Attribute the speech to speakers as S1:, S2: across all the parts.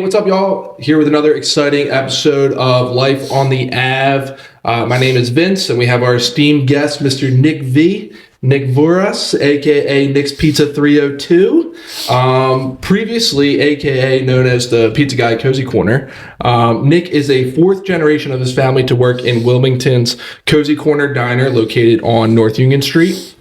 S1: what's up, y'all? Here with another exciting episode of Life on the Ave. My name is Vince, and we have our esteemed guest, Mr. Nick Vouras, aka Nick's Pizza 302. Previously, aka known as the Pizza Guy Cozy Corner. Nick is a fourth generation of his family to work in Wilmington's Cozy Corner Diner, located on North Union Street,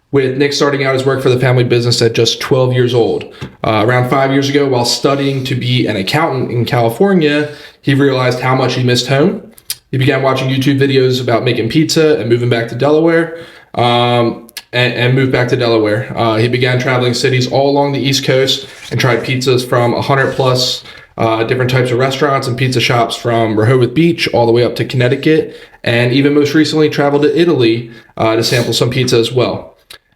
S1: with Nick starting out his work for the family business at just 12 years old. Around 5 years ago, while studying to be an accountant in California, he realized how much he missed home. He began watching YouTube videos about making pizza and moving back to Delaware. And moved back to Delaware. He began traveling cities all along the East Coast and tried pizzas from 100 plus different types of restaurants and pizza shops, from Rehoboth Beach all the way up to Connecticut, and even most recently traveled to Italy to sample some pizza as well.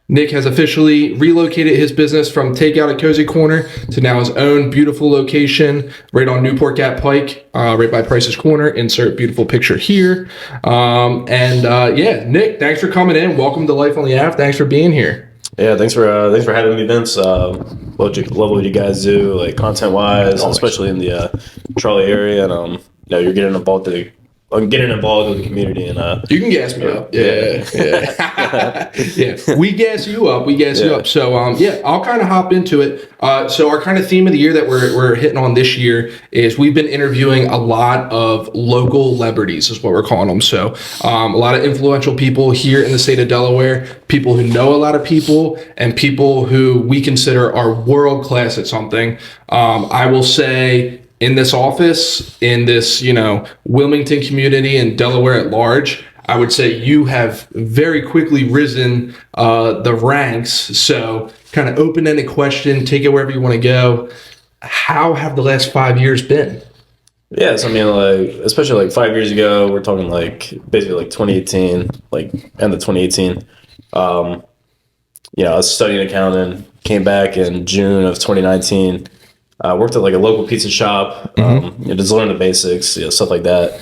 S1: Nick has officially relocated his business from takeout at Cozy Corner to now his own beautiful location right on Newport Gap Pike, right by Price's Corner. Insert beautiful picture here. Nick, thanks for coming in. Welcome to Life on the Ave. Thanks for being here.
S2: Yeah, thanks for having me, Vince. Love what you guys do, like content wise, especially in the Charlie area, and you're getting involved with the community, and
S1: you can gas me up. Yeah. Yeah. We gas you up. So I'll kind of hop into it. So our kind of theme of the year that we're hitting on this year is we've been interviewing a lot of local celebrities, is what we're calling them. So a lot of influential people here in the state of Delaware, people who know a lot of people, and people who we consider are world class at something. I will say, in this office, in this, Wilmington community and Delaware at large, I would say you have very quickly risen the ranks. So kind of open-ended question, take it wherever you want to go. How have the last 5 years been?
S2: Yes, especially 5 years ago, we're talking basically 2018, end of 2018. I was studying accounting, came back in June of 2019. Worked at a local pizza shop, just learned the basics, stuff like that.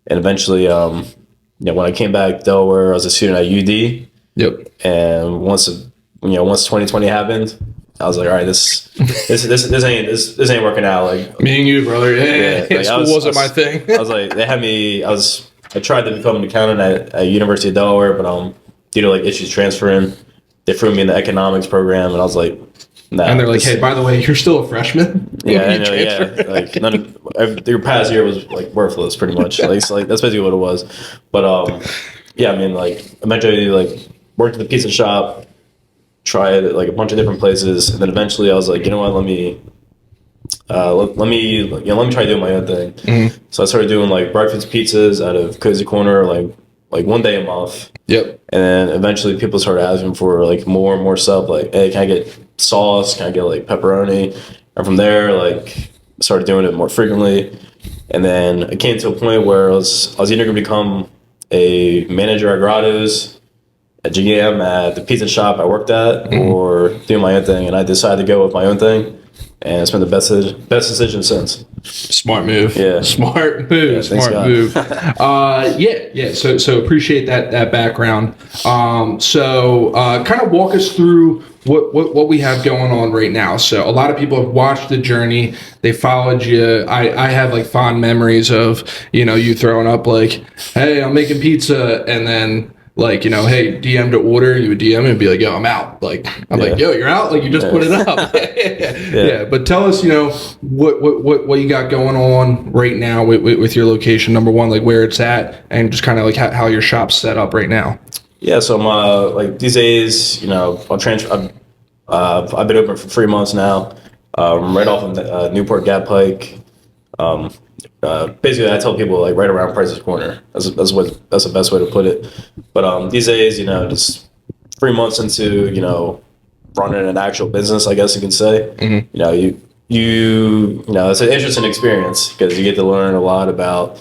S2: And eventually, when I came back to Delaware, I was a student at UD. Yep. And once 2020 happened, I was like, all right, this ain't working out.
S1: Me and you, brother. Yeah. School wasn't my thing.
S2: I was like, I tried to become an accountant at University of Delaware, but due to issues transferring, they threw me in the economics program, and I was like, nah,
S1: and they're like, hey, by the way, you're still a freshman.
S2: Yeah, I know, yeah. Your past year was worthless, pretty much. That's basically what it was. But eventually, worked at the pizza shop, tried a bunch of different places, and then eventually I was like, you know what, let me try doing my own thing. Mm-hmm. So I started doing breakfast pizzas out of Cozy Corner, one day a month. Yep. And then eventually people started asking for more and more stuff. Hey, can I get sauce? Can I get pepperoni? And from there, started doing it more frequently. And then it came to a point where I was either going to become a manager at Grotto's, at GM, at the pizza shop I worked at, or do my own thing. And I decided to go with my own thing. And it's been the best decision since.
S1: Smart move.
S2: Yeah.
S1: Smart move.
S2: Yeah,
S1: Smart move. So appreciate that background. Kind of walk us through what we have going on right now. So a lot of people have watched the journey. They followed you. I have fond memories of, you throwing up hey, I'm making pizza, and then hey, DM to order, you would DM and be like, yo, I'm out. Yo, you're out? You just put it up. Yeah. But tell us, what you got going on right now with your location, number one, where it's at, and just kind of how your shop's set up right now.
S2: Yeah, so I'm these days, I've been open for 3 months now. Right off of Newport Gap Pike. Basically, I tell people right around Price's Corner. That's the best way to put it. But these days, just 3 months into running an actual business, I guess you can say. Mm-hmm. It's an interesting experience because you get to learn a lot about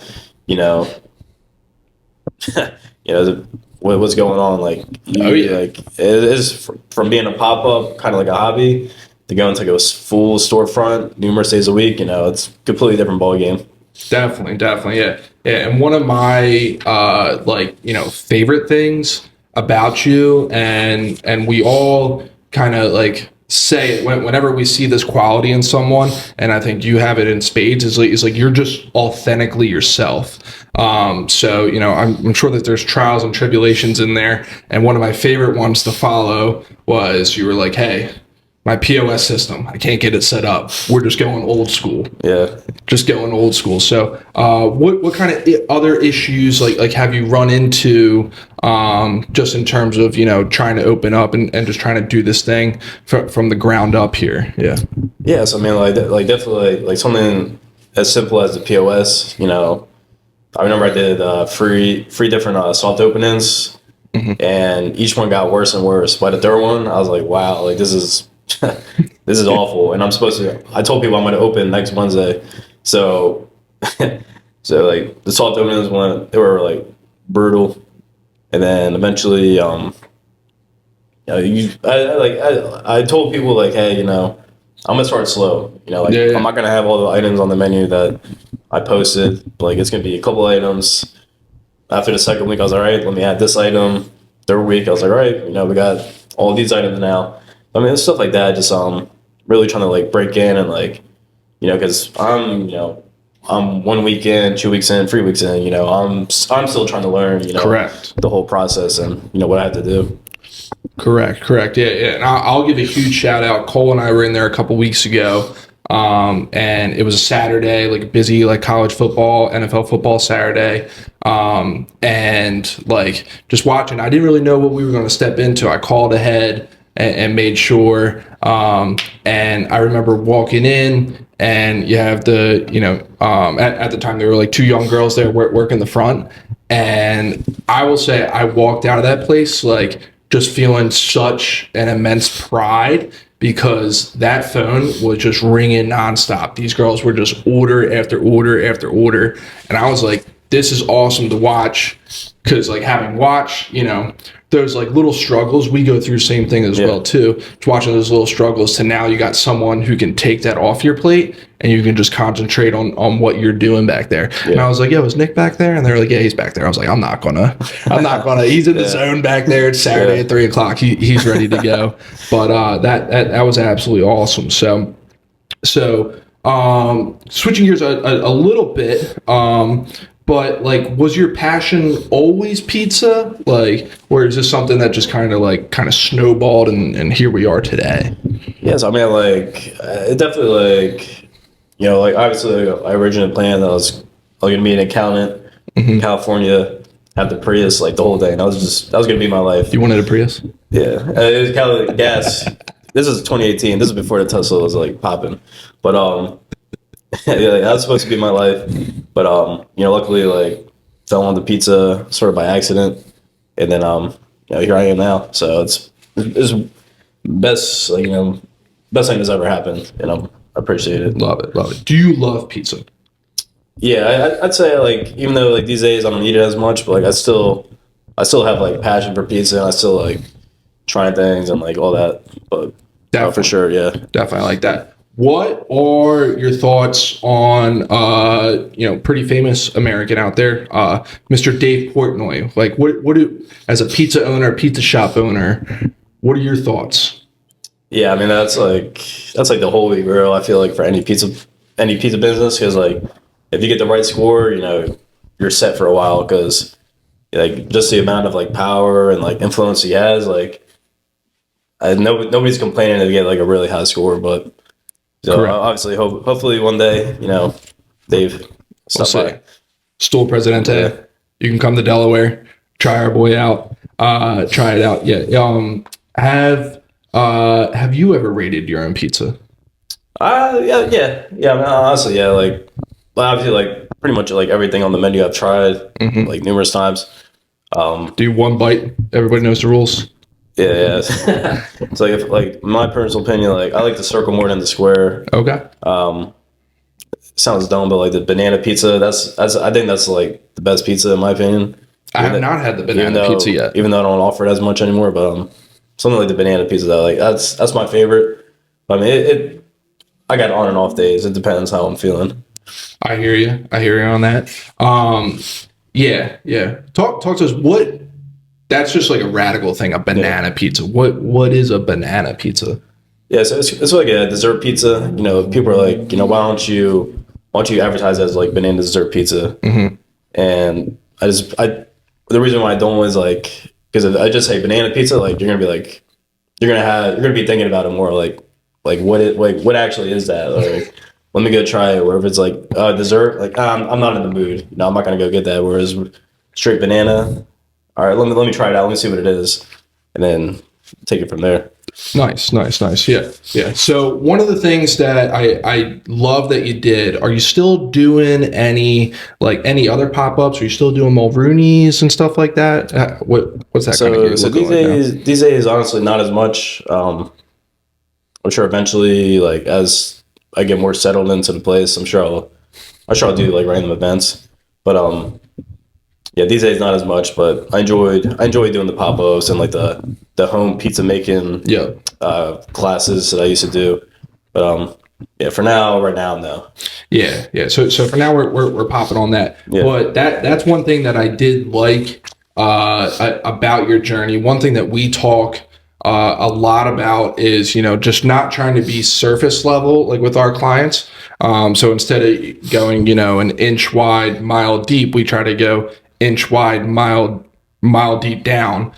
S2: what's going on. It is from being a pop up, kind of like a hobby, to going to a full storefront numerous days a week. It's a completely different ball game.
S1: Definitely, yeah. And one of my favorite things about you, and we all kind of say it whenever we see this quality in someone, and I think you have it in spades, is like you're just authentically yourself. So, you know, I'm sure that there's trials and tribulations in there. And one of my favorite ones to follow was you were like, hey, my POS system, I can't get it set up. We're just going old school.
S2: Yeah.
S1: Just going old school. So what kind of other issues like have you run into just in terms of, you know, trying to open up and just trying to do this thing from the ground up here? Yeah.
S2: Yeah. So I mean, like definitely like something as simple as the POS, you know, I remember I did three different soft openings, and each one got worse and worse. By the third one, I was like, wow, like this is this is awful. And I told people I'm going to open next Wednesday. So, so like the soft openings they were like brutal. And then eventually, you know, I told people like, hey, you know, I'm going to start slow. You know, like I'm not going to have all the items on the menu that I posted. Like it's going to be a couple items. After the second week, I was all right, let me add this item. Third week, I was like, all right, you know, we got all these items now. I mean, it's stuff like that. Just really trying to like break in and like, you know, because I'm 1 week in, 2 weeks in, 3 weeks in. You know, I'm still trying to learn. You know,
S1: correct, the
S2: whole process and you know what I have to do.
S1: Correct. Yeah. And I'll give a huge shout out. Cole and I were in there a couple weeks ago, and it was a Saturday, like a busy like college football, NFL football Saturday. And like just watching, I didn't really know what we were going to step into. I called ahead and made sure. And I remember walking in, and you have the, you know, at the time there were like two young girls there working the front. And I will say I walked out of that place like just feeling such an immense pride, because that phone was just ringing nonstop. These girls were just order after order after order. And I was like, this is awesome to watch, because like having watched, you know, those like little struggles, we go through the same thing as well too. Just watching those little struggles to now you got someone who can take that off your plate and you can just concentrate on what you're doing back there. Yeah. And I was like, yo, is Nick back there? And they're like, yeah, he's back there. I was like, I'm not gonna, he's in the zone back there. It's Saturday at 3:00. He's ready to go. But that was absolutely awesome. So switching gears a little bit, but like, was your passion always pizza? Like, or is this something that just kind of snowballed and here we are today?
S2: Yes, I mean, like, it definitely, like, you know, like, obviously, I originally planned that I was going to be an accountant in California, have the Prius, like, the whole day. And that was going to be my life.
S1: You wanted a Prius?
S2: Yeah. It was kind of like gas. This is 2018. This is before the Tesla was, like, popping. But, yeah, like, that was supposed to be my life. But, you know, luckily, like, fell on the pizza sort of by accident. And then, you know, here I am now. So it's best, like, you know, best thing that's ever happened. You know, I appreciate it.
S1: Love it. Do you love pizza?
S2: Yeah, I'd say, like, even though, like, these days I don't eat it as much, but, like, I still have, like, passion for pizza, and I still, like, trying things and, like, all that. But for sure, yeah. Definitely
S1: like that. What are your thoughts on, you know, pretty famous American out there, Mr. Dave Portnoy? Like, as a pizza owner, pizza shop owner, what are your thoughts?
S2: Yeah, I mean, that's like the holy grail, I feel like, for any pizza business, because, like, if you get the right score, you know, you're set for a while, because, like, just the amount of, like, power and, like, influence he has, like, nobody's complaining to get, like, a really high score, but so obviously, hopefully one day, you know, Dave, stop by.
S1: Stool Presidente, you can come to Delaware, try our boy out, try it out. Yeah. Have you ever rated your own pizza?
S2: Yeah. I mean, honestly, yeah. Like, obviously, like, pretty much like everything on the menu I've tried, like, numerous times.
S1: Do one bite. Everybody knows the rules.
S2: Yeah. It's like my personal opinion, like, I like the circle more than the square.
S1: Okay.
S2: Sounds dumb, but like the banana pizza, I think that's like the best pizza in my opinion.
S1: I have not had the banana pizza yet,
S2: even though I don't offer it as much anymore. But something like the banana pizza, that's my favorite. I mean, I got on and off days. It depends how I'm feeling.
S1: I hear you on that. Yeah. Talk to us. That's just like a radical thing, a banana pizza. What is a banana pizza?
S2: Yeah, so it's like a dessert pizza. You know, people are like, why don't you advertise as like banana dessert pizza?
S1: Mm-hmm.
S2: And the reason why I don't is like, because if I just say banana pizza, like you're gonna be thinking about it more, like what actually is that? Like, let me go try it. Where if it's like dessert, like I'm not in the mood. You know, I'm not gonna go get that. Whereas straight banana, all right, let me try it out. Let me see what it is, and then take it from there.
S1: Nice. Yeah. So one of the things that I love that you did, are you still doing any other pop-ups? Are you still doing Mulrooney's and stuff like that? What's that kind of
S2: So these days, honestly, not as much. I'm sure eventually, like as I get more settled into the place, I'm sure I'll do like random events. But yeah, these days not as much. But I enjoy doing the pop-ups and like the home pizza making classes that I used to do. But yeah, for now, right now, no.
S1: Yeah. So for now we're popping on that.
S2: Yeah.
S1: But that's one thing that I did like about your journey. One thing that we talk a lot about is, just not trying to be surface level like with our clients. So instead of going, an inch wide, mile deep, we try to go inch wide, mile deep down.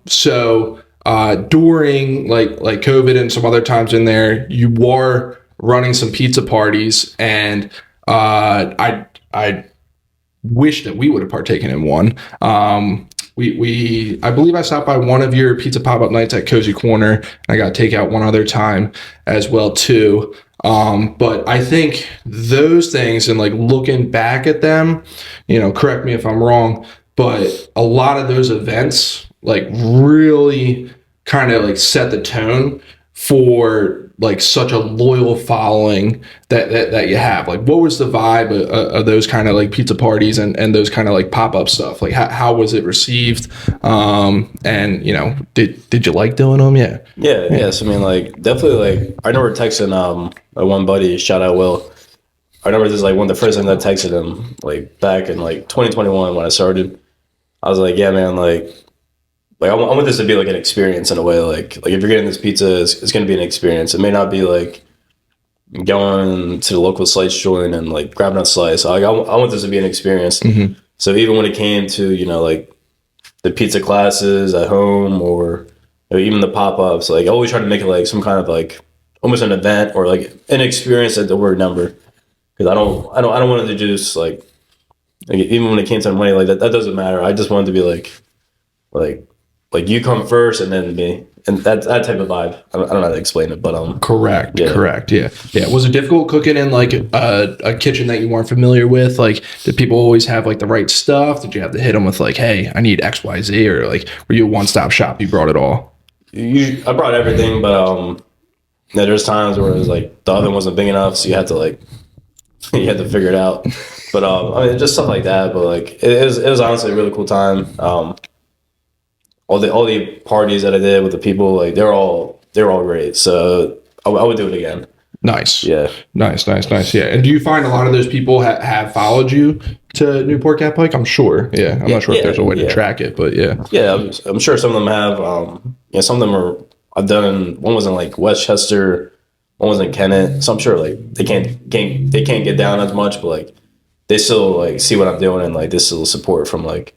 S1: So during like COVID and some other times in there, you were running some pizza parties, and I wish that we would have partaken in one. I believe I stopped by one of your pizza pop-up nights at Cozy Corner, and I got takeout one other time as well too. But I think those things, and like looking back at them, correct me if I'm wrong, but a lot of those events like really kind of like set the tone for like such a loyal following that you have. Like, what was the vibe of those kind of like pizza parties and those kind of like pop-up stuff? Like, how was it received? And did you like doing them?
S2: Yeah. So I mean, like definitely, like I remember texting my one buddy, shout out Will. I remember this is like one of the first times I texted him, like back in like 2021 when I started. I was like, yeah, man, like I want this to be like an experience in a way. Like if you're getting this pizza, it's going to be an experience. It may not be like going to the local slice joint and like grabbing a slice. Like I want this to be an experience.
S1: Mm-hmm.
S2: So even when it came to like the pizza classes at home or even the pop-ups, like I always try to make it like some kind of like almost an event or like an experience that we'll remember. Because I don't want it to just like even when it came to money, like that doesn't matter. I just wanted to be like you come first and then me, and that type of vibe. I don't know how to explain it, but
S1: correct. Yeah. Was it difficult cooking in like a kitchen that you weren't familiar with? Like, did people always have like the right stuff? Did you have to hit them with like, hey, I need XYZ, or like were you a one-stop shop? You brought it all.
S2: I brought everything, but there's times where it was like the oven wasn't big enough, so you had to figure it out. But I mean, just stuff like that. But like it was honestly a really cool time. All the parties that I did with the people, like they're all great. So I would do it again.
S1: Nice.
S2: Yeah.
S1: Nice. Yeah. And do you find a lot of those people have followed you to Newport Cat Pike? I'm sure. Yeah. I'm not sure if there's a way to track it, but yeah.
S2: Yeah, I'm sure some of them have. Some of them are. I've done. One was in like Westchester. One was in Kennett. So I'm sure like they can't get down as much, but like they still like see what I'm doing and like they still support from like.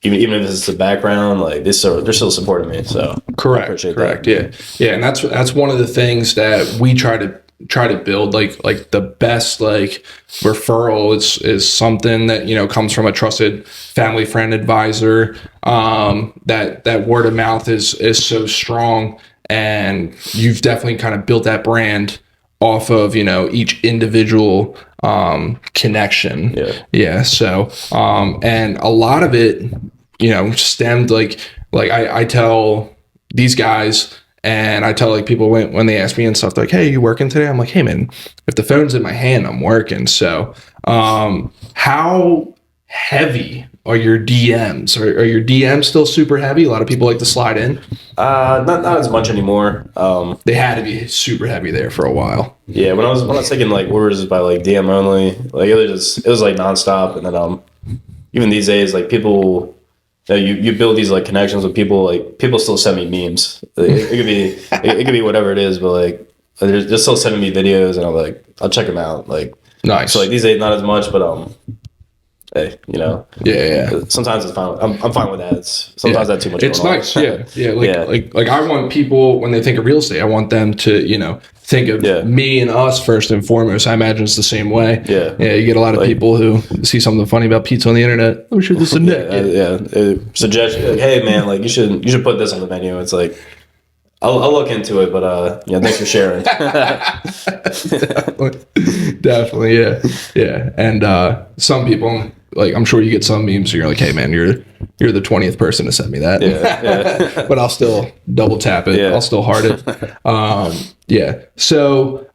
S2: Even if it's the background, like they're still supporting me. So
S1: correct. Yeah, and that's one of the things that we try to build, like the best like referral is something that comes from a trusted family friend advisor. That word of mouth is so strong, and you've definitely kind of built that brand off of each individual connection. Yeah. So and a lot of it stemmed like I tell these guys, and I tell like people when they ask me and stuff, like, hey, you working today? I'm like, hey man, if the phone's in my hand, I'm working. So how heavy are your DMs? Are your DMs still super heavy? A lot of people like to slide in.
S2: Not as much anymore.
S1: They had to be super heavy there for a while.
S2: Yeah, when I was taking like orders by like DM only, like it was like nonstop, and then even these days like people you build these like connections with people. Like people still send me memes. It could be whatever it is, but like they're still sending me videos, and I'll check them out. Like
S1: Nice.
S2: So like these days not as much, but hey,
S1: Yeah.
S2: sometimes it's fine. I'm fine with that. Sometimes that's too much.
S1: It's nice. Yeah. Like I want people when they think of real estate, I want them to think of me and us first and foremost. I imagine it's the same way.
S2: Yeah.
S1: You get a lot of people who see something funny about pizza on the internet. I'm sure this is Nick.
S2: Suggest like, hey man, like you should put this on the menu. It's like I'll look into it, but thanks for sharing.
S1: Definitely, yeah. And some people, like I'm sure you get some memes where you're like, hey man, you're the 20th person to send me that.
S2: Yeah.
S1: But I'll still double tap it.
S2: Yeah.
S1: I'll still heart it. So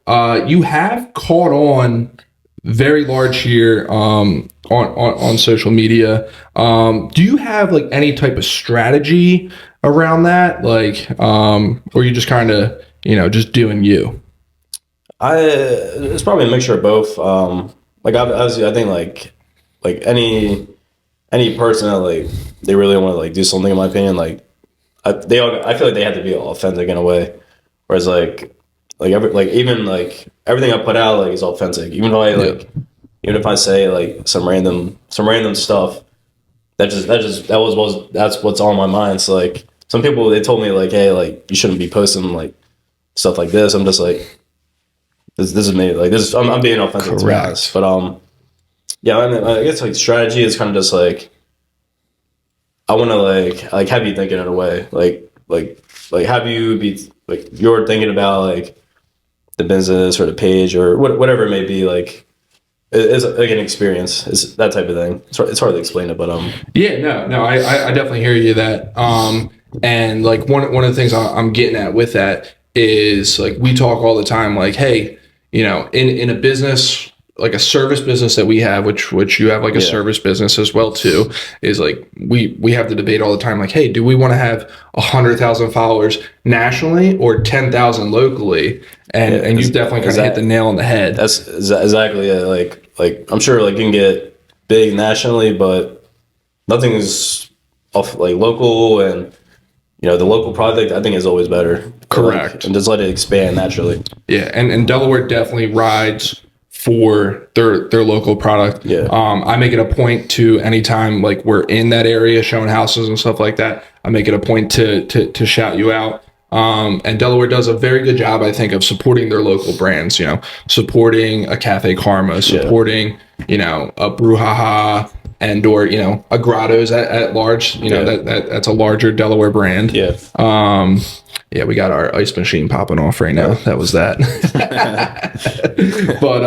S1: you have caught on very large here on social media. Do you have like any type of strategy around that, like or you just kind of just doing you?
S2: It's probably a mixture of both. Like obviously I think like any person that like they really want to like do something, in my opinion, like I feel like they have to be authentic in a way, whereas even like everything I put out like is authentic, even though even if I say like some random stuff, that's what's on my mind. So like some people, they told me like, hey, like you shouldn't be posting like stuff like this. I'm just like, this is me. Like this, I'm being authentic, to be honest. But I guess like strategy is kind of just like I want to like have you thinking in a way, like have you be like you're thinking about like the business or the page or whatever it may be. Like it's like an experience. It's that type of thing. It's hard to explain it, but
S1: no, I definitely hear you that. And like one of the things I'm getting at with that is like we talk all the time, like, hey, in a business, like a service business that we have, which you have like a service business as well too, is like we have the debate all the time, like, hey, do we want to have 100,000 followers nationally or 10,000 locally? And you've definitely kind of hit the nail on the head. That's
S2: exactly it. Like I'm sure like you can get big nationally, but nothing is off like local, and the local product I think is always better.
S1: Correct.
S2: And just let it expand naturally.
S1: Yeah, and Delaware definitely rides for their local product.
S2: Yeah.
S1: I make it a point to anytime like we're in that area showing houses and stuff like that, I make it a point to shout you out. And Delaware does a very good job, I think, of supporting their local brands, supporting a Cafe Karma, supporting, a Brouhaha and or, a Grotto's at large, that's a larger Delaware brand.
S2: Yeah.
S1: Yeah, we got our ice machine popping off right now. That was that. But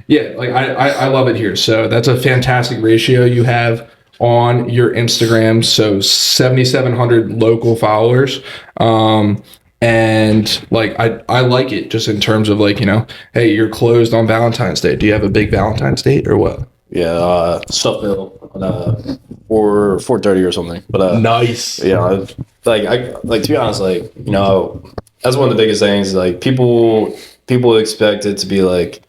S1: like I love it here. So that's a fantastic ratio you have on your Instagram. So 7,700 local followers. And like I like it just in terms of like, hey, you're closed on Valentine's Day. Do you have a big Valentine's date or what?
S2: Yeah, Stuffville on 4:30 or something. But
S1: nice.
S2: Like to be honest, like that's one of the biggest things. Like people expect it to be like,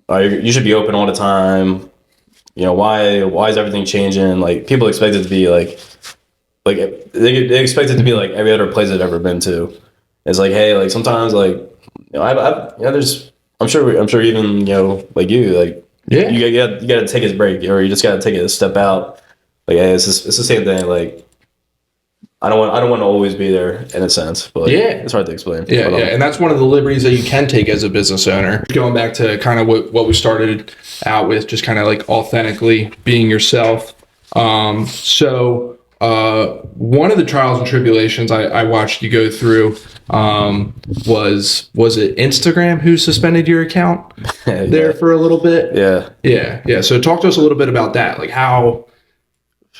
S2: you should be open all the time. Why is everything changing? Like people expect it to be like they expect it to be like every other place I've ever been to. It's like, hey, like sometimes like there's I'm sure even like you like. Yeah, you got to take a break, or you just got to take a step out. Like, yeah, it's the same thing. Like, I don't want to always be there in a sense, but it's hard to explain.
S1: Yeah, and that's one of the liberties that you can take as a business owner. Going back to kind of what we started out with, just kind of like authentically being yourself. So one of the trials and tribulations I watched you go through was it Instagram who suspended your account there for a little bit? Yeah. So talk to us a little bit about that, like how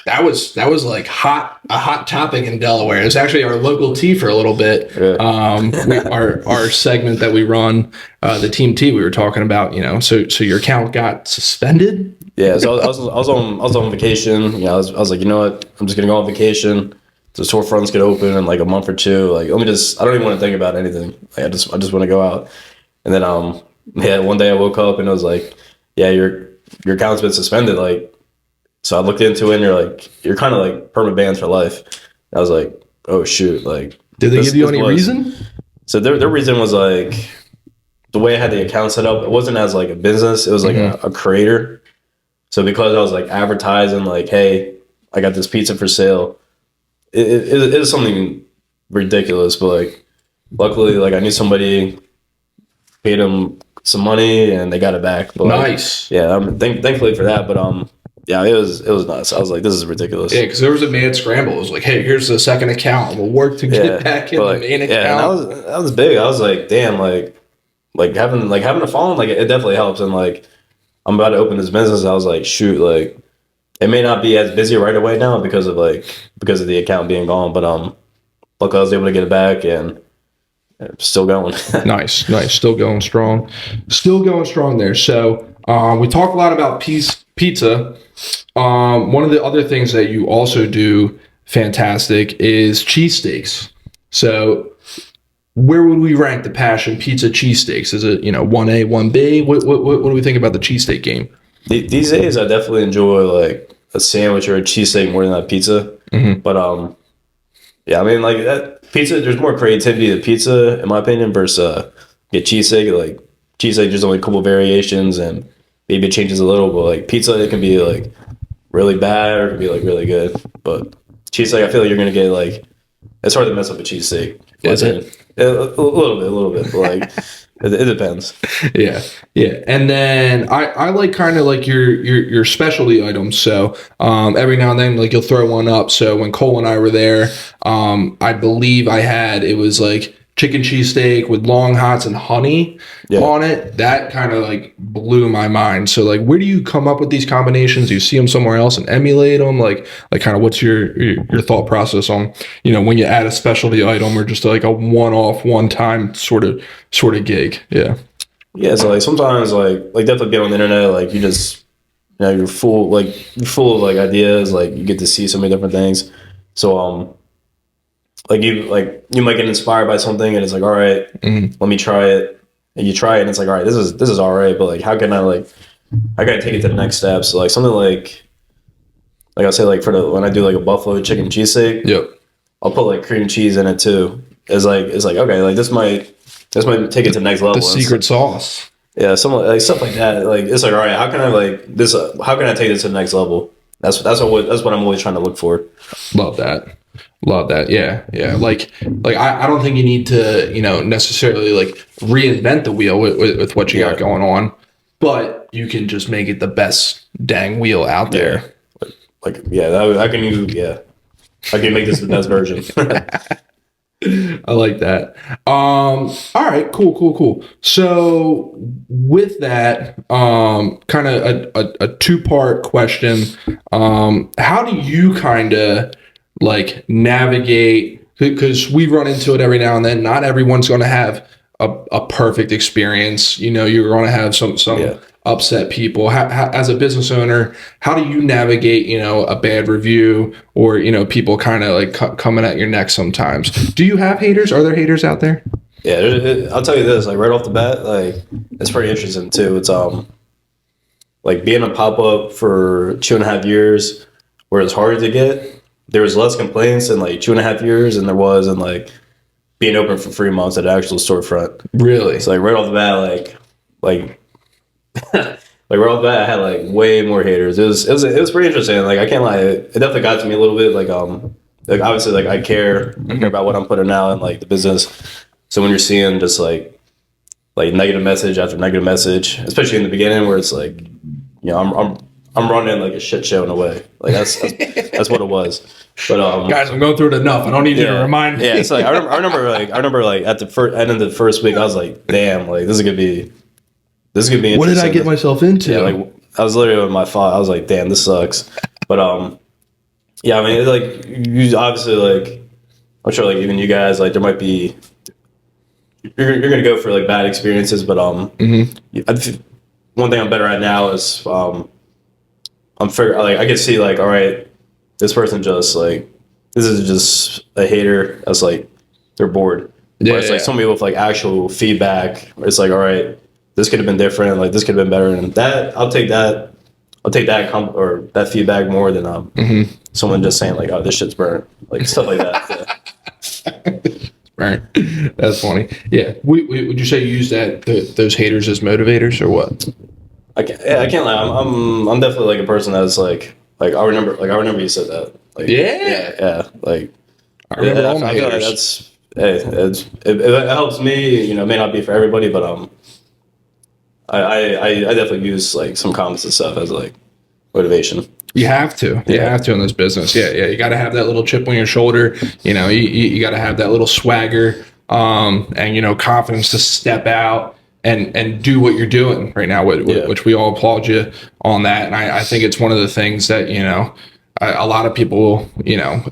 S1: that was like a hot topic in Delaware. It was actually our local tea for a little bit. Our segment that we run, the team tea, we were talking about, so your account got suspended.
S2: Yeah, so I was on vacation. I was like, you know what? I'm just gonna go on vacation. The storefronts get open in like a month or two. Like, I don't even want to think about anything. Like, I just want to go out. And then one day I woke up and it was like, yeah, your account's been suspended. Like, So I looked into it, and you're kind of like permanent banned for life. I was like, oh shoot, like.
S1: Did they give you any reason?
S2: So their reason was like the way I had the account set up. It wasn't as like a business. It was like a creator. So because I was like advertising, like, hey, I got this pizza for sale. It is something ridiculous, but like, luckily, like I knew somebody, paid them some money, and they got it back. But,
S1: nice.
S2: Like, yeah, thankfully for that. But yeah, it was nuts. I was like, this is ridiculous.
S1: Yeah, because there was a mad scramble. It was like, hey, here's the second account. We'll work to get back in the main account.
S2: Yeah, that was big. I was like, damn, like having a phone, like it definitely helps. And like I'm about to open this business. I was like, shoot, like it may not be as busy right away now because of the account being gone, but luckily I was able to get it back and still going.
S1: Nice. Still going strong there. So we talk a lot about pizza. One of the other things that you also do fantastic is cheesesteaks. So where would we rank the Passion Pizza cheesesteaks? Is it 1A, 1B? What do we think about the cheesesteak game?
S2: These days, I definitely enjoy like a sandwich or a cheesesteak more than a pizza. Mm-hmm. But yeah, I mean like that pizza. There's more creativity to pizza, in my opinion, versus cheesesteak. Like cheesesteak, there's only a couple variations, and maybe it changes a little. But like pizza, it can be like really bad or it can be like really good. But cheesesteak, I feel like you're gonna get like it's hard to mess up a cheesesteak.
S1: Is it?
S2: A little bit, but like it depends.
S1: Yeah. And then I like kind of like your specialty items. So every now and then, like you'll throw one up. So when Cole and I were there, I believe it was like chicken cheesesteak with long hots and honey on it. That kind of like blew my mind. So like, where do you come up with these combinations? Do you see them somewhere else and emulate them? Like kind of what's your thought process on, when you add a specialty item or just like a one-off, one-time sort of gig? Yeah.
S2: Yeah. So like sometimes like definitely get on the internet, like you just, you're full of like ideas, like you get to see so many different things. So, like you might get inspired by something and it's like, all right, let me try it. And you try it and it's like, all right, this is all right, but like how can I take it to the next step? So like something like I say, like when I do like a buffalo chicken cheesesteak, I'll put like cream cheese in it too. It's like okay, like this might take it to the next level.
S1: The secret sauce.
S2: Yeah, something like stuff like that. Like it's like, all right, how can I take this to the next level? That's what I'm always trying to look for.
S1: Love that. Yeah. Like I don't think you need to, necessarily like reinvent the wheel with what you got going on, but you can just make it the best dang wheel out there.
S2: I can make this the best version.
S1: I like that. All right, cool. So with that, kind of a two-part question. How do you kind of like navigate, because we run into it every now and then. Not everyone's going to have a perfect experience. You're going to have some upset people. As a business owner, how do you navigate, a bad review or, people kind of like coming at your neck sometimes? Do you have haters? Are there haters out there?
S2: Yeah, I'll tell you this, like right off the bat, like it's pretty interesting too. It's like being a pop-up for 2.5 years where it's hard to get. There was less complaints in like 2.5 years than there was in like being open for 3 months at an actual storefront.
S1: Really?
S2: So like right off the bat, like right off the bat, I had like way more haters. It was pretty interesting. Like I can't lie, it definitely got to me a little bit. Like obviously like I care about what I'm putting out in like the business. So when you're seeing just like negative message after negative message, especially in the beginning where it's like, I'm running like a shit show in a way. Like that's what it was. But
S1: guys, I'm going through it enough. I don't need you to remind me.
S2: Yeah, it's like I remember at the end of the first week, I was like, damn, like this is gonna be interesting.
S1: What did I get myself into?
S2: Yeah, like I was literally with my phone. I was like, damn, this sucks. But yeah, I mean, like you obviously like I'm sure like even you guys like there might be you're gonna go for like bad experiences, but one thing I'm better at now is I'm figuring like I can see like, all right, this person just like this is just a hater that's like they're bored. Yeah, it's like somebody with like actual feedback. It's like, all right, this could have been different. Like this could have been better, and that I'll take that I'll take that or that feedback more than someone just saying like, oh, this shit's burnt, like stuff like that. Yeah.
S1: Right. That's funny. Yeah. Would you say you use those haters as motivators or what?
S2: I can't lie. I'm definitely like a person that's like I remember you said that. Like, yeah. Like
S1: I remember all my
S2: I feel like
S1: haters.
S2: it helps me. You know, it may not be for everybody, but I definitely use like some comments and stuff as like motivation.
S1: You have to. You have to in this business. Yeah. You got to have that little chip on your shoulder. You know, you got to have that little swagger, and confidence to step out and do what you're doing right now, which we all applaud you on that. And I think it's one of the things that a lot of people,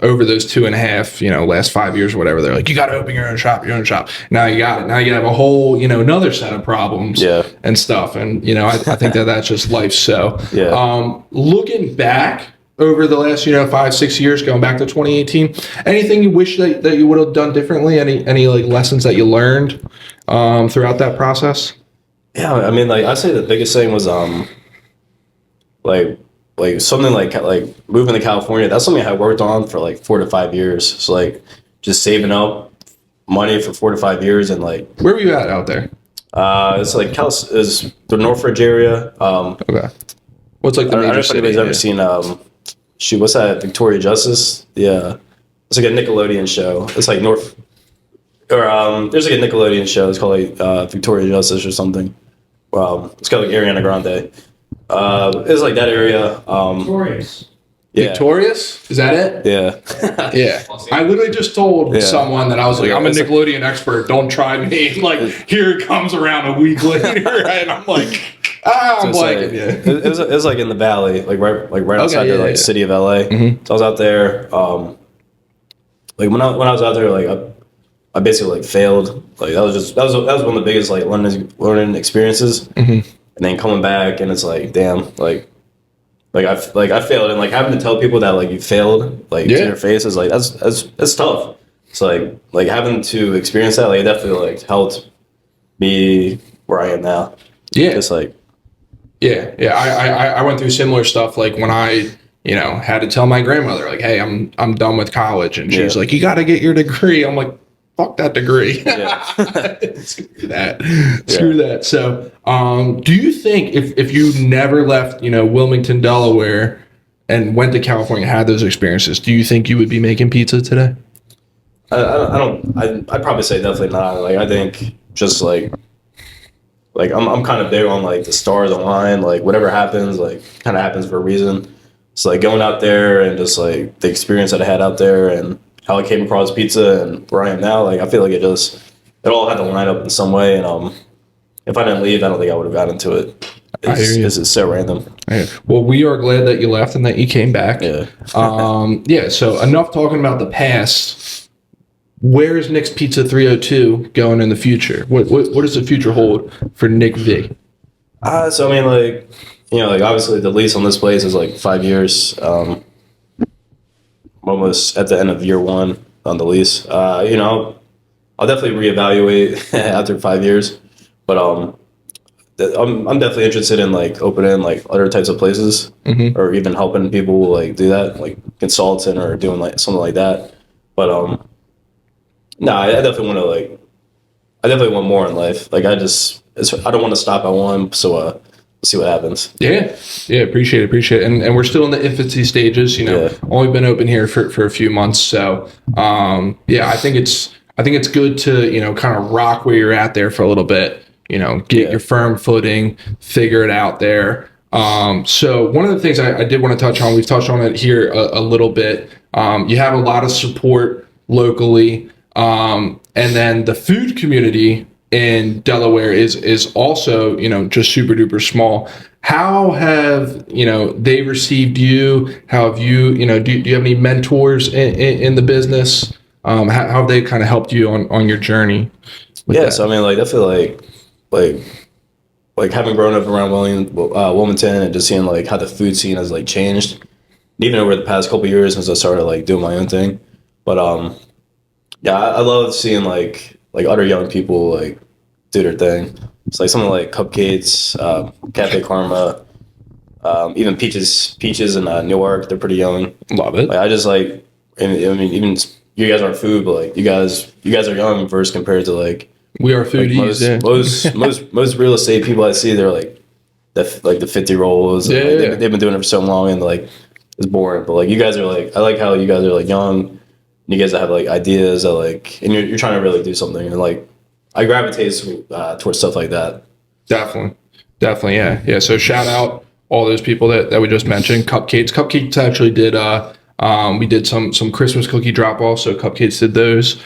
S1: over those 2.5, last 5 years or whatever, they're like, you got to open your own shop. Now you got it. Now you have a whole, another set of problems and stuff. And, I think that's just life. So looking back over the last, 5-6 years, going back to 2018, anything you wish that you would have done differently? Any like lessons that you learned throughout that process?
S2: Yeah. I mean, like, I'd say the biggest thing was, like something like moving to California. That's something I had worked on for like 4 to 5 years. So like just saving up money for 4 to 5 years and like.
S1: Where were you at out there?
S2: It's like is the Northridge area.
S1: Okay. What's like the major
S2: I don't know if
S1: city?
S2: anybody's ever seen what's that? Victoria Justice? Yeah, it's like a Nickelodeon show. It's like there's like a Nickelodeon show. It's called like Victoria Justice or something. It's got like Ariana Grande. It's like that area.
S3: Victorious.
S2: Yeah.
S1: Victorious? Is that it?
S2: Yeah.
S1: Yeah. I literally just told someone that I was like, I'm a Nickelodeon expert. Don't try me. Like, here it comes around a week later, and I'm like, I'm blanking.
S2: It was like in the valley, like right outside the city of LA. Mm-hmm. So I was out there. Like when I was out there, like I basically like failed. Like that was one of the biggest like learning experiences. Mm-hmm. And then coming back and it's like, damn, like I failed, and like having to tell people that like you failed, like to their face is like that's tough. So like having to experience that, like it definitely like helped me where I am now.
S1: Yeah.
S2: Just like
S1: I went through similar stuff like when I had to tell my grandmother like, hey, I'm done with college, and she's like, you got to get your degree. I'm like, fuck that degree. Screw that. So, do you think if you never left, Wilmington, Delaware, and went to California, had those experiences, do you think you would be making pizza today?
S2: I'd probably say definitely not. Like, I think just like I'm kind of big on like the stars align, like whatever happens, like kind of happens for a reason. So like going out there and just like the experience that I had out there and how I came across pizza and where I am now, like I feel like it all had to line up in some way. And if I didn't leave, I don't think I would have got into it. It's so random.
S1: Well, we are glad that you left and that you came back.
S2: Yeah.
S1: So enough talking about the past. Where is Nick's Pizza 302 going in the future? What does the future hold for Nick V?
S2: So I mean, like like obviously the lease on this place is like 5 years. Almost at the end of year 1 on the lease. I'll definitely reevaluate after 5 years, but I'm definitely interested in like opening like other types of places, or even helping people like do that, like consulting or doing like something like that. But I definitely want more in life. Like I don't want to stop at one. So we'll see what happens.
S1: Yeah, appreciate it. And we're still in the infancy stages, only been open here for a few months. So, I think it's good to, kind of rock where you're at there for a little bit, get your firm footing, figure it out there. So one of the things I did want to touch on, we've touched on it here a little bit. You have a lot of support locally. And then the food community in Delaware is also, just super duper small. How have, they received you? How have you, do you have any mentors in the business? How have they kind of helped you on your journey?
S2: So I mean, like, definitely like having grown up around Wilmington and just seeing like how the food scene has like changed, even over the past couple of years since I started like doing my own thing. But I love seeing like other young people like do their thing. It's like something like Cupcakes, Cafe Karma, Even peaches in Newark, they're pretty young.
S1: Love it.
S2: Like, I just like, I mean, even you guys aren't food, but like you guys are young versus compared to like
S1: we are foodies.
S2: Most real estate people I see, they're like the 50-year-olds.
S1: Yeah,
S2: like, they've been doing it for so long, and like it's boring. But like you guys are like, I like how you guys are like young. And you guys have like ideas that like, and you're trying to really do something, and like I gravitate towards stuff like that.
S1: Definitely, yeah. So shout out all those people that we just mentioned. Cupcakes actually did. We did some Christmas cookie drop off. So Cupcakes did those.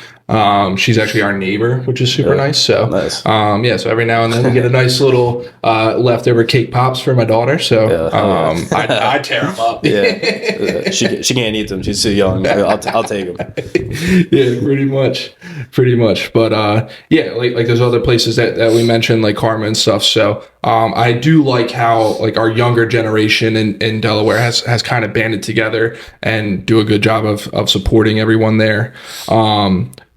S1: She's actually our neighbor, which is super nice. So
S2: nice.
S1: So every now and then we get a nice little leftover cake pops for my daughter. So I tear them up.
S2: Yeah, she can't eat them. She's too young. I'll take them.
S1: Yeah, pretty much. But like those other places that we mentioned, like Karma and stuff. So I do like how like our younger generation in Delaware has kind of banded together and do a good job of supporting everyone there.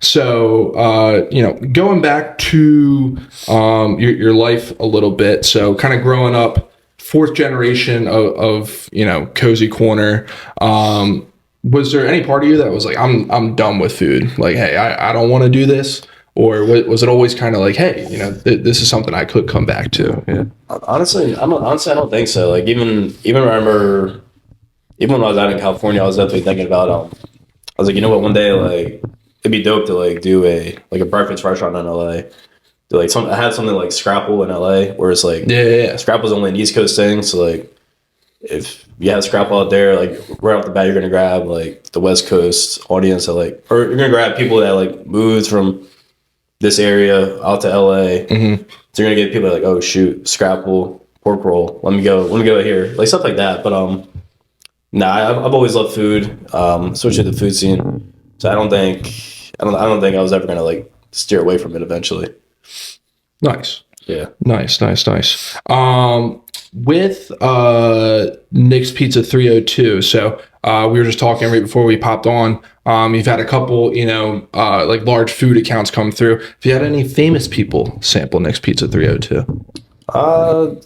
S1: So, going back to your life a little bit, so kind of growing up, fourth generation of Cozy Corner, was there any part of you that was like, I'm done with food? Like, hey, I don't want to do this? Or was it always kind of like, hey, this is something I could come back to? Yeah.
S2: Honestly, I don't think so. Like even remember, even when I was out in California, I was definitely thinking about I was like, you know what, one day like it'd be dope to like do a breakfast restaurant in LA. Do like I had something like Scrapple in LA, where it's like Scrapple's only an East Coast thing. So like if you have Scrapple out there, like right off the bat, you're gonna grab like the West Coast audience that like, or you're gonna grab people that like moved from this area out to LA. Mm-hmm. So you're gonna get people that like, oh shoot, Scrapple, pork roll. Let me go here, like stuff like that. But I've always loved food, especially the food scene. So I don't think I was ever gonna like steer away from it eventually.
S1: Nice.
S2: Yeah.
S1: Nice. With Nick's Pizza 302. So we were just talking right before we popped on. You've had a couple, like large food accounts come through. Have you had any famous people sample Nick's Pizza 302?
S2: A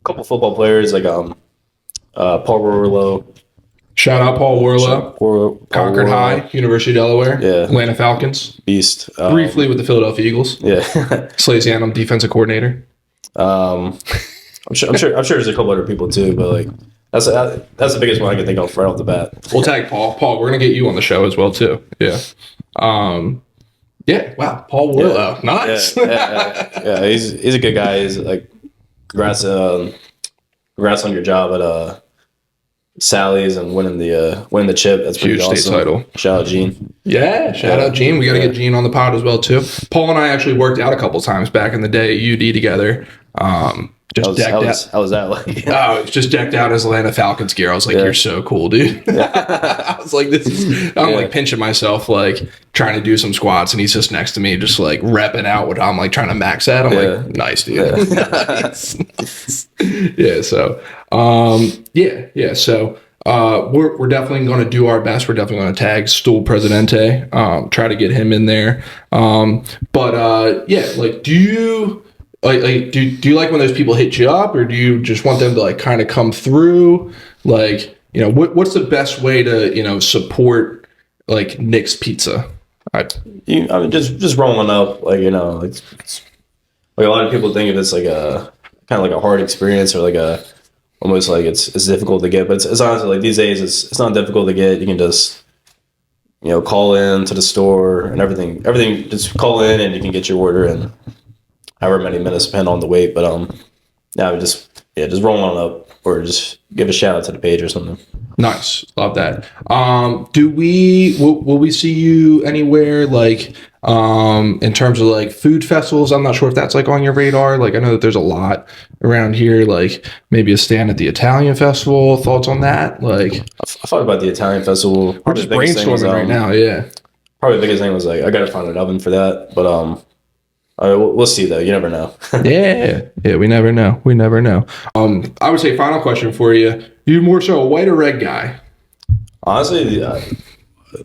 S2: couple football players like Paul Rorlo.
S1: Shout out Paul Worlow, Concord High, University of Delaware, Atlanta Falcons,
S2: beast.
S1: Briefly with the Philadelphia Eagles, Slasianum defensive coordinator.
S2: I'm sure there's a couple other people too, but like that's the biggest one I can think of right off the bat.
S1: We'll tag Paul. Paul, we're gonna get you on the show as well too. Yeah. Wow. Paul Worlow, nice.
S2: Yeah. He's a good guy. He's like, congrats on your job at Sally's and winning the chip. That's pretty
S1: huge
S2: awesome.
S1: State title.
S2: Shout out Gene.
S1: Yeah, shout out Gene. We got to get Gene on the pod as well too. Paul and I actually worked out a couple times back in the day at UD together. How was that like? Oh, it's just decked out as Atlanta Falcons gear. I was like, you're so cool, dude. I was like, I'm like pinching myself, like trying to do some squats, and he's just next to me, just like repping out what I'm like trying to max at. I'm like, nice, dude. So we're definitely going to do our best. We're definitely going to tag Stool Presidente, try to get him in there. Like, do you do you like when those people hit you up, or do you just want them to like kind of come through? Like, what's the best way to support like Nick's Pizza?
S2: Just rolling up, like it's like a lot of people think of it's like a kind of like a hard experience, or like a almost like it's difficult to get, but it's honestly like these days it's not difficult to get. You can just call in to the store and everything just call in and you can get your order in however many minutes, depend on the wait. But just roll on up, or just give a shout out to the page or something.
S1: Nice, love that. Will we see you anywhere like in terms of like food festivals? I'm not sure if that's like on your radar. Like I know that there's a lot around here. Like maybe a stand at the Italian festival. Thoughts on that? Like
S2: I thought about the Italian festival.
S1: We're just brainstorming right now. Yeah.
S2: Probably the biggest thing was like I gotta find an oven for that, but we'll see though. You never know.
S1: Yeah, we never know. I would say final question for you. You more so a white or red guy?
S2: Honestly,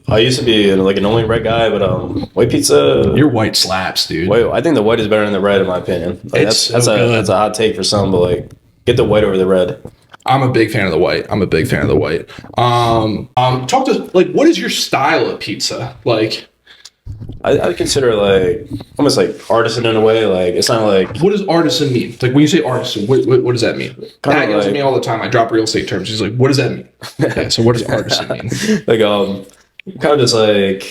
S2: I used to be like an only red guy, but white pizza.
S1: Your white slaps, dude.
S2: Wait, I think the white is better than the red in my opinion. Like,
S1: It's
S2: that's
S1: so good.
S2: that's a hot take for some, but like get the white over the red.
S1: I'm a big fan of the white. Talk to like, what is your style of pizza? Like,
S2: I consider like almost like artisan in a way. Like it's not like
S1: what does artisan mean? Like when you say artisan, what does that mean? Dad yells at me all the time. I drop real estate terms. He's like, what does that mean? Okay, so what does artisan mean?
S2: like kind of just like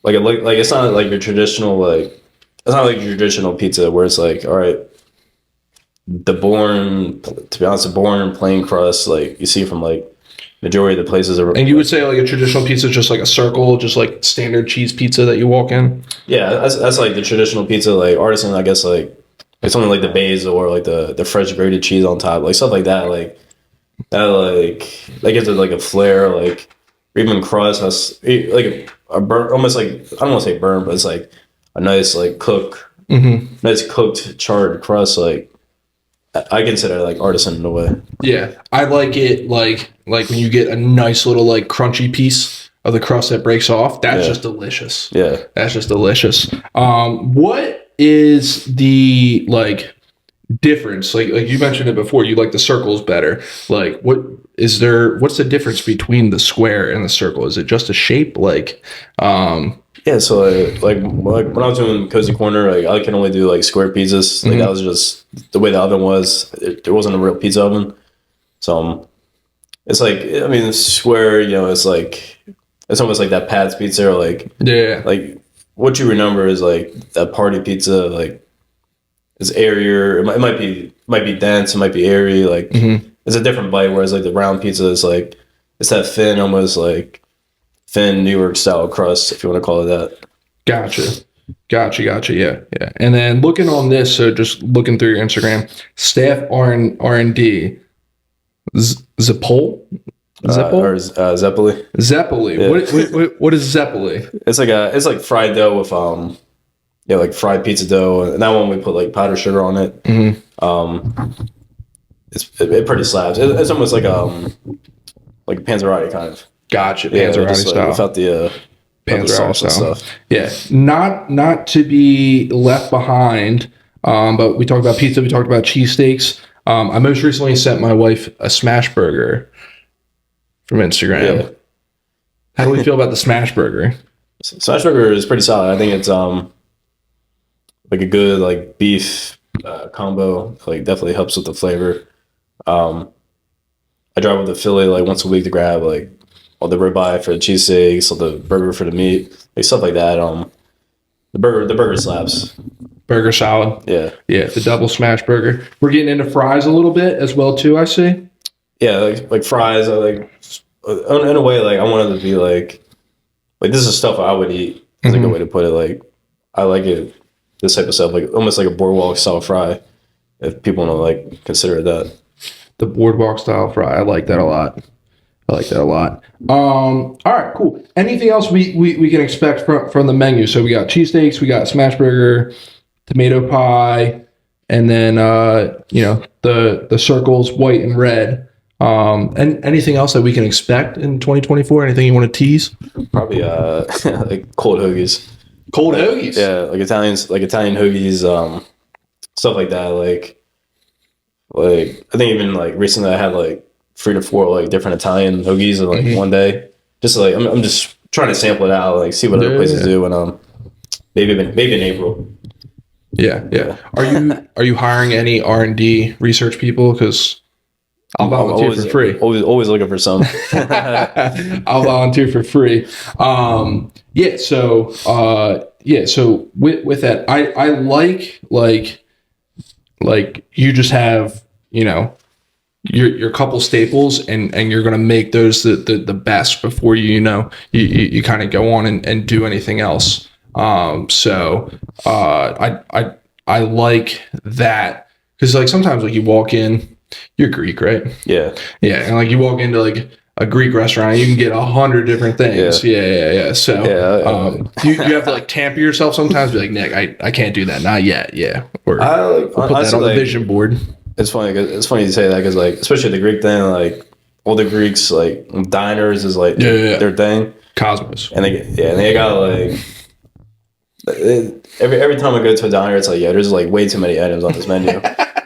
S2: it's not like your traditional like it's not like your traditional pizza where it's like all right. To be honest, the boring plain crust, like you see from like majority of the places are.
S1: And you would say like a traditional pizza is just like a circle, just like standard cheese pizza that you walk in?
S2: Yeah, that's like the traditional pizza, like artisan, I guess like something like the basil or like the fresh grated cheese on top, like stuff like that, that gives it like a flair, like or even crust has like a burn, almost like I don't want to say burn, but it's like a nice like nice cooked charred crust, like. I consider it like artisan in a way.
S1: Yeah, I like it like when you get a nice little like crunchy piece of the crust that breaks off. That's just delicious.
S2: Yeah,
S1: that's just delicious. What is the like difference? Like you mentioned it before, you like the circles better. Like what's the difference between the square and the circle? Is it just a shape? Like
S2: yeah, so like when I was doing Cozy Corner, like I can only do like square pizzas. Like that was just the way the oven was. There wasn't a real pizza oven, so it's like I mean square. You know, it's almost like that Pat's pizza, or like like what you remember is like that party pizza. Like it's airier. It might be dense. It might be airy. Like it's a different bite. Whereas like the round pizza is like it's that thin, almost like. Thin New York style crust, if you want to call it that.
S1: Gotcha. Yeah. And then looking on this, so just looking through your Instagram, staff R&D, Zeppoli? Zeppoli.
S2: Yeah.
S1: What is Zeppoli?
S2: It's like fried dough with like fried pizza dough, and that one we put like powdered sugar on it. It pretty slaps. It's almost like a panzerotti kind of.
S1: Gotcha. Panzerotti style.
S2: Without the
S1: Panzerotti style. Stuff. Yeah. Not to be left behind, but we talked about pizza. We talked about cheesesteaks. I most recently sent my wife a smash burger from Instagram. Yeah. How do we feel about the smash burger?
S2: Smash burger is pretty solid. I think it's like a good like beef combo. Like definitely helps with the flavor. I drive with the Philly like once a week to grab like all the ribeye for the cheesesteaks, or the burger for the meat, like stuff like that. The burger slaps.
S1: Burger solid.
S2: Yeah.
S1: The double smash burger. We're getting into fries a little bit as well too, I see.
S2: Yeah, like fries. I like in a way like I wanted to be like this is stuff I would eat. Is a good way to put it. Like I like it. This type of stuff, like almost like a boardwalk style fry, if people want to like consider that.
S1: The boardwalk style fry. I like that a lot. All right, cool. Anything else we can expect from the menu? So we got cheesesteaks, we got smash burger, tomato pie, and then the circles, white and red. And anything else that we can expect in 2024? Anything you want to tease?
S2: Probably like cold hoagies.
S1: Cold hoagies.
S2: Yeah, like Italian hoagies, stuff like that. Like I think even like recently I had like 3 to 4 like different Italian hoagies in like one day. Just like I'm just trying to sample it out, like see what other places do, and maybe in April.
S1: Yeah. Are you hiring any R&D research people? Because I'll volunteer for free.
S2: Always looking for some.
S1: I'll volunteer for free. So with that, I like you just have your couple staples and you're gonna make those the best before you kind of go on and do anything else. So I like that because like sometimes like you walk in. You're Greek, right?
S2: Yeah.
S1: And like you walk into like a Greek restaurant, you can get 100 different things. Yeah. So you have to like tamper yourself sometimes. Be like, Nick, I can't do that. Not yet. Yeah. Or we'll put that on the vision board.
S2: It's funny you say that because like especially the Greek thing, like all the Greeks like diners is like their thing.
S1: Cosmos.
S2: And they got like every time I go to a diner, it's like, yeah, there's like way too many items on this menu.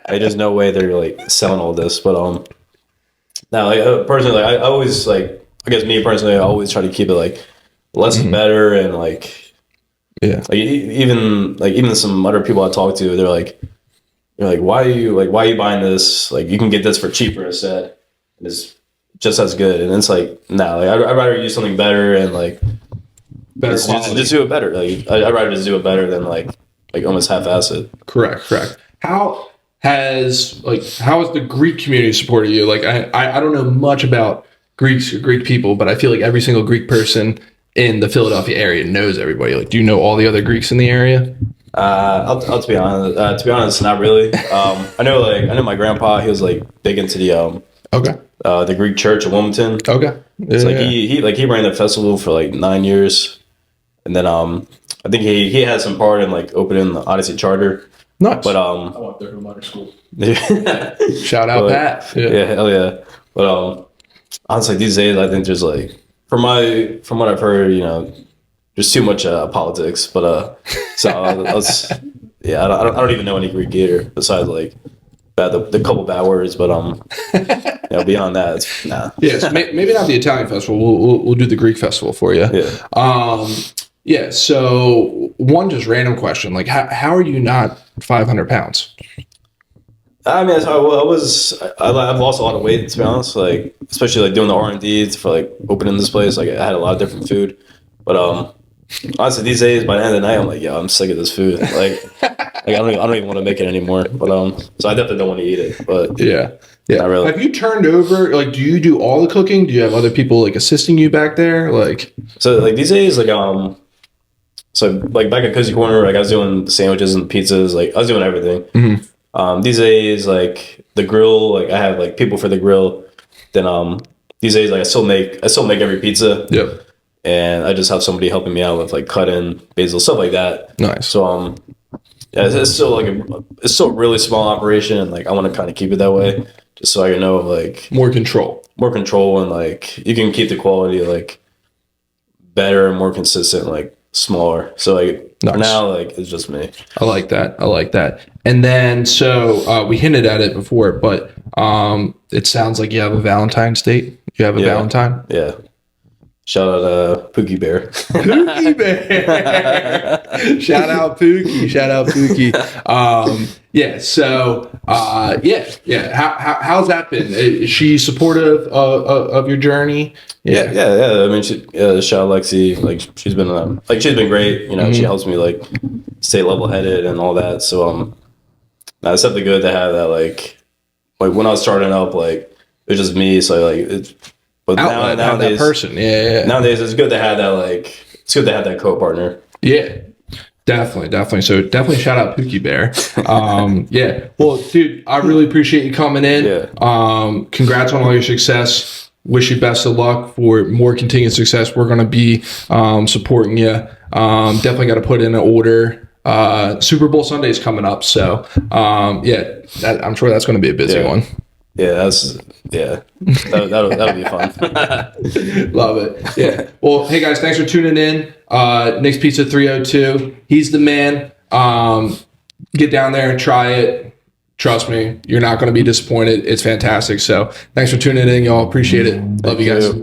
S2: There's no way they're like selling all this. But now like personally, like I always like, I guess me personally, I always try to keep it like less is better, and like like even some other people I talk to, they're like why are you buying this? Like you can get this for cheaper instead. And it's just as good. And it's like, no, like I'd rather use something better and like
S1: Better
S2: just do it better. Like I'd rather just do it better than like almost half-ass it.
S1: Correct. How has the Greek community supported you? Like I don't know much about Greeks or Greek people, but I feel like every single Greek person in the Philadelphia area knows everybody. Like, do you know all the other Greeks in the area?
S2: I'll to be honest, not really. I know my grandpa, he was like big into the Greek church in Wilmington.
S1: Okay.
S2: It's like he ran the festival for like 9 years. And then I think he had some part in like opening the Odyssey Charter.
S1: Nice.
S2: But
S3: I went there to minor school.
S1: Shout out Pat.
S2: Yeah, hell yeah. But honestly, these days I think there's like from what I've heard, there's too much politics. But so I don't even know any Greek either besides like the couple bad words. But beyond that, it's nah.
S1: Yes, maybe not the Italian festival. We'll do the Greek festival for you.
S2: Yeah.
S1: So one just random question, like how are you not 500 pounds?
S2: I mean, I've lost a lot of weight, to be honest. Like, especially like doing the R&D for like opening this place. Like, I had a lot of different food, but honestly, these days by the end of the night, I'm like, yeah, I'm sick of this food. Like I don't even want to make it anymore. But so I definitely don't want to eat it. But
S1: yeah.
S2: Not really.
S1: Have you turned over? Like, do you do all the cooking? Do you have other people like assisting you back there? Like,
S2: so like these days, like so like back at Cozy Corner, like I was doing the sandwiches and pizzas. Like I was doing everything.
S1: Mm-hmm.
S2: These days, like the grill, like I have like people for the grill. Then these days, like I still make every pizza.
S1: Yep.
S2: And I just have somebody helping me out with like cutting basil, stuff like that.
S1: Nice.
S2: So it's still it's still a really small operation, and like I want to kind of keep it that way, just so I know like
S1: more control,
S2: and like you can keep the quality like better and more consistent, like smaller. So like for now, like it's just me.
S1: I like that. And then so we hinted at it before, but it sounds like you have a Valentine's date. You have a Valentine?
S2: Yeah. Shout out Pookie Bear.
S1: Pookie Bear. Shout out Pookie. How's that been? Is she supportive of your journey?
S2: Yeah. I mean, shout out Lexi. Like she's been great. She helps me like stay level headed and all that. So it's something good to have that. Like when I was starting up, like it was just me. So like it's. But nowadays,
S1: that person,
S2: nowadays it's good to have that. Like it's good to have that co-partner.
S1: Yeah, definitely. So definitely shout out Pookie Bear. Yeah. Well, dude, I really appreciate you coming in.
S2: Yeah.
S1: Congrats on all your success. Wish you best of luck for more continued success. We're gonna be supporting you. Definitely got to put in an order. Super Bowl Sunday is coming up, so I'm sure that's going to be a busy one.
S2: Yeah, that'll be fun.
S1: Love it. Yeah. Well, hey guys, thanks for tuning in. Nick's Pizza 302. He's the man. Get down there, try it. Trust me, you're not going to be disappointed. It's fantastic. So thanks for tuning in, y'all. Appreciate it. Love you guys.